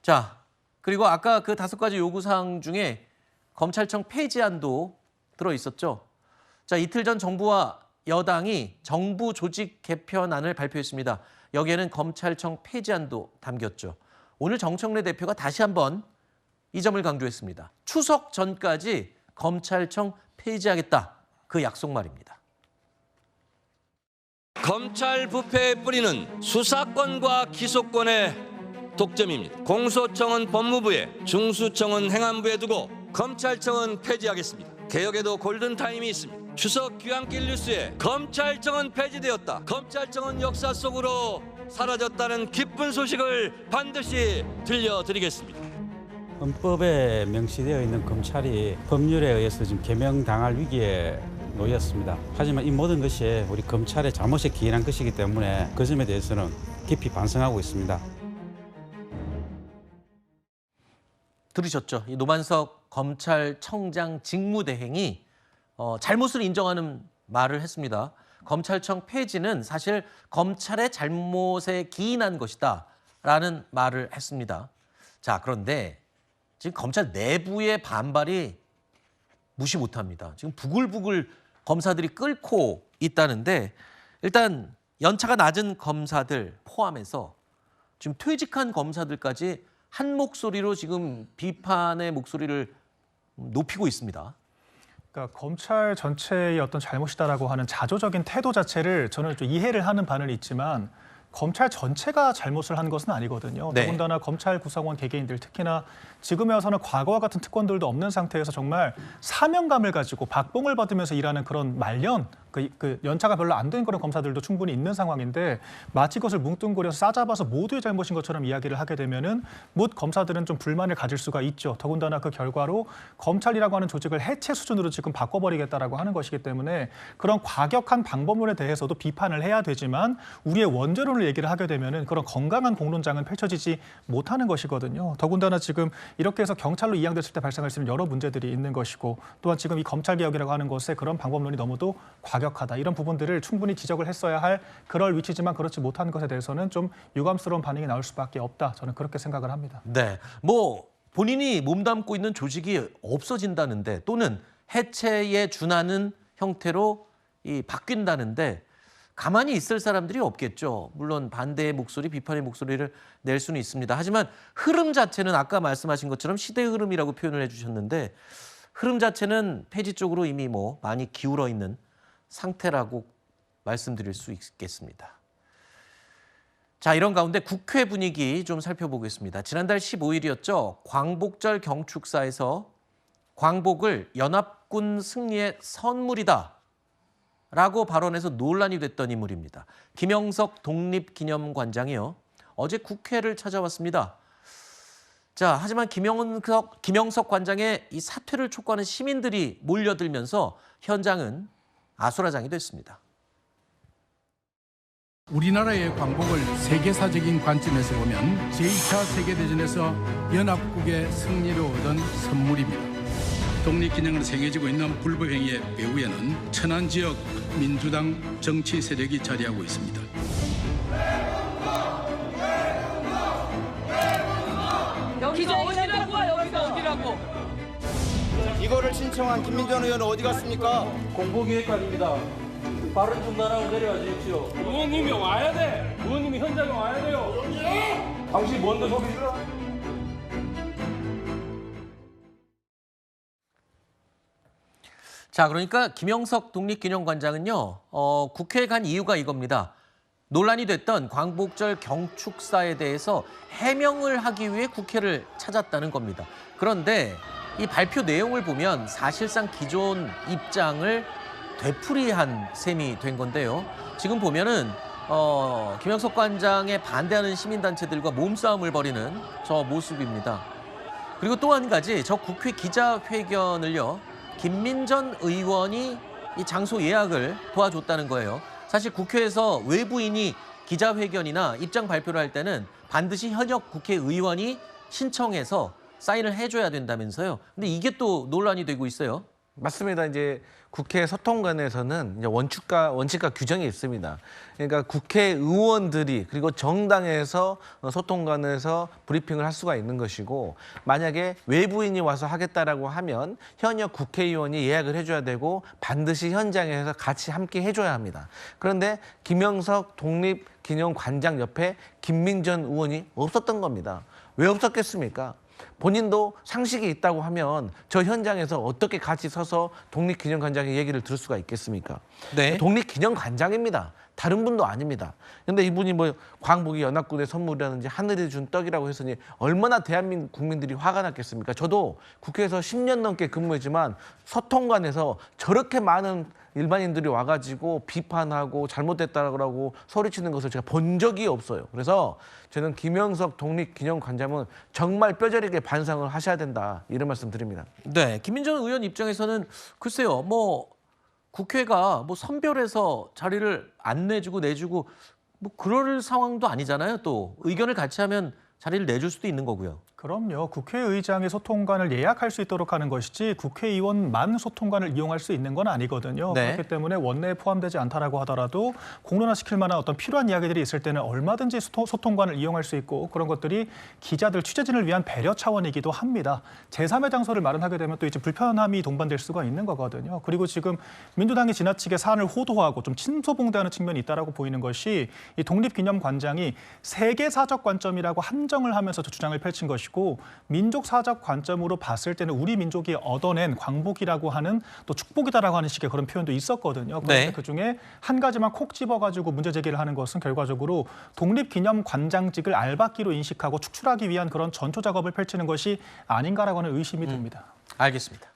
자, 그리고 아까 그 5가지 요구사항 중에 검찰청 폐지안도 들어있었죠. 자, 이틀 전 정부와 여당이 정부 조직 개편안을 발표했습니다. 여기에는 검찰청 폐지안도 담겼죠. 오늘 정청래 대표가 다시 한번 이 점을 강조했습니다. 추석 전까지 검찰청 폐지하겠다. 그 약속 말입니다. 검찰 부패의 뿌리는 수사권과 기소권의 독점입니다. 공소청은 법무부에, 중수청은 행안부에 두고 검찰청은 폐지하겠습니다. 개혁에도 골든타임이 있습니다. 추석 귀향길 뉴스에 검찰청은 폐지되었다. 검찰청은 역사 속으로 사라졌다는 기쁜 소식을 반드시 들려드리겠습니다. 헌법에 명시되어 있는 검찰이 법률에 의해서 지금 개명당할 위기에 놓였습니다. 하지만 이 모든 것이 우리 검찰의 잘못에 기인한 것이기 때문에 그 점에 대해서는 깊이 반성하고 있습니다. 들으셨죠? 이 노만석 검찰청장 직무대행이 잘못을 인정하는 말을 했습니다. 검찰청 폐지는 사실 검찰의 잘못에 기인한 것이다 라는 말을 했습니다. 자, 그런데 지금 검찰 내부의 반발이 무시 못합니다. 지금 부글부글 검사들이 끓고 있다는데 일단 연차가 낮은 검사들 포함해서 지금 퇴직한 검사들까지 한 목소리로 지금 비판의 목소리를 높이고 있습니다. 그러니까 검찰 전체의 어떤 잘못이다라고 하는 자조적인 태도 자체를 저는 좀 이해를 하는 바는 있지만 검찰 전체가 잘못을 한 것은 아니거든요. 네. 더군다나 검찰 구성원 개개인들 특히나 지금에 와서는 과거와 같은 특권들도 없는 상태에서 정말 사명감을 가지고 박봉을 받으면서 일하는 그런 말년, 그 연차가 별로 안 된 그런 검사들도 충분히 있는 상황인데 마치 그것을 뭉뚱그려서 싸잡아서 모두의 잘못인 것처럼 이야기를 하게 되면은 못 검사들은 좀 불만을 가질 수가 있죠. 더군다나 그 결과로 검찰이라고 하는 조직을 해체 수준으로 지금 바꿔버리겠다라고 하는 것이기 때문에 그런 과격한 방법론에 대해서도 비판을 해야 되지만 우리의 원죄론을 얘기를 하게 되면은 그런 건강한 공론장은 펼쳐지지 못하는 것이거든요. 더군다나 지금 이렇게 해서 경찰로 이양됐을 때 발생할 수 있는 여러 문제들이 있는 것이고 또한 지금 이 검찰개혁이라고 하는 것에 그런 방법론이 너무도 과격하다. 이런 부분들을 충분히 지적을 했어야 할 그럴 위치지만 그렇지 못한 것에 대해서는 좀 유감스러운 반응이 나올 수밖에 없다. 저는 그렇게 생각을 합니다. 네, 뭐 본인이 몸담고 있는 조직이 없어진다는데 또는 해체에 준하는 형태로 바뀐다는데 가만히 있을 사람들이 없겠죠. 물론 반대의 목소리, 비판의 목소리를 낼 수는 있습니다. 하지만 흐름 자체는 아까 말씀하신 것처럼 시대의 흐름이라고 표현을 해주셨는데 흐름 자체는 폐지 쪽으로 이미 많이 기울어 있는 상태라고 말씀드릴 수 있겠습니다. 자, 이런 가운데 국회 분위기 좀 살펴보겠습니다. 지난달 15일이었죠. 광복절 경축사에서 광복을 연합군 승리의 선물이다 라고 발언해서 논란이 됐던 인물입니다. 김영석 독립기념관장이요. 어제 국회를 찾아왔습니다. 자, 하지만 김영석 관장의 이 사퇴를 촉구하는 시민들이 몰려들면서 현장은 아수라장이 됐습니다. 우리나라의 광복을 세계사적인 관점에서 보면 제2차 세계대전에서 연합국의 승리를 얻은 선물입니다. 독립기념으로 새겨지고 있는 불법행위의 배후에는 천안 지역 민주당 정치 세력이 자리하고 있습니다. 여기가 어디라고? 여기가 어디라고? 이거를 신청한 김민전 의원은 어디 갔습니까? 공보기획관입니다. 발언 중단하고 내려와 주십시오. 의원님이 와야 돼. 의원님이 현장에 와야 돼요. 당신 뭔데 거기 있어? 자, 그러니까 김영석 독립기념관장은요. 국회에 간 이유가 이겁니다. 논란이 됐던 광복절 경축사에 대해서 해명을 하기 위해 국회를 찾았다는 겁니다. 그런데 이 발표 내용을 보면 사실상 기존 입장을 되풀이한 셈이 된 건데요. 지금 보면은 김영석 관장에 반대하는 시민단체들과 몸싸움을 벌이는 저 모습입니다. 그리고 또 한 가지 저 국회 기자회견을요. 김민전 의원이 이 장소 예약을 도와줬다는 거예요. 사실 국회에서 외부인이 기자회견이나 입장 발표를 할 때는 반드시 현역 국회의원이 신청해서 사인을 해줘야 된다면서요. 근데 이게 또 논란이 되고 있어요. 맞습니다. 이제 국회 소통관에서는 이제 원칙과 규정이 있습니다. 그러니까 국회의원들이 그리고 정당에서 소통관에서 브리핑을 할 수가 있는 것이고, 만약에 외부인이 와서 하겠다라고 하면 현역 국회의원이 예약을 해줘야 되고 반드시 현장에서 같이 함께 해줘야 합니다. 그런데 김영석 독립기념관장 옆에 김민전 의원이 없었던 겁니다. 왜 없었겠습니까? 본인도 상식이 있다고 하면 저 현장에서 어떻게 같이 서서 독립기념관장의 얘기를 들을 수가 있겠습니까? 네. 독립기념관장입니다. 다른 분도 아닙니다. 근데 이분이 뭐 광복이 연합군의 선물이라든지 하늘이 준 떡이라고 했으니 얼마나 대한민국 국민들이 화가 났겠습니까? 저도 국회에서 10년 넘게 근무했지만 소통관에서 저렇게 많은 일반인들이 와가지고 비판하고 잘못됐다고 소리치는 것을 제가 본 적이 없어요. 그래서 저는 김영석 독립기념관장은 정말 뼈저리게 반성을 하셔야 된다, 이런 말씀 드립니다. 네, 김민전 의원 입장에서는 글쎄요, 뭐 국회가 뭐 선별해서 자리를 안 내주고 뭐 그럴 상황도 아니잖아요. 또 의견을 같이 하면 자리를 내줄 수도 있는 거고요. 그럼요. 국회의장이 소통관을 예약할 수 있도록 하는 것이지 국회의원만 소통관을 이용할 수 있는 건 아니거든요. 네. 그렇기 때문에 원내에 포함되지 않다라고 하더라도 공론화시킬 만한 어떤 필요한 이야기들이 있을 때는 얼마든지 소통관을 이용할 수 있고, 그런 것들이 기자들, 취재진을 위한 배려 차원이기도 합니다. 제3의 장소를 마련하게 되면 또 이제 불편함이 동반될 수가 있는 거거든요. 그리고 지금 민주당이 지나치게 사안을 호도하고 좀 침소봉대하는 측면이 있다라고 보이는 것이, 이 독립기념관장이 세계사적 관점이라고 한정을 하면서 주장을 펼친 것이고, 민족사적 관점으로 봤을 때는 우리 민족이 얻어낸 광복이라고 하는, 또 축복이다라고 하는 식의 그런 표현도 있었거든요. 그런데 네. 그중에 한 가지만 콕 집어가지고 문제 제기를 하는 것은 결과적으로 독립기념관장직을 알박기로 인식하고 축출하기 위한 그런 전초 작업을 펼치는 것이 아닌가라고 하는 의심이 듭니다. 알겠습니다.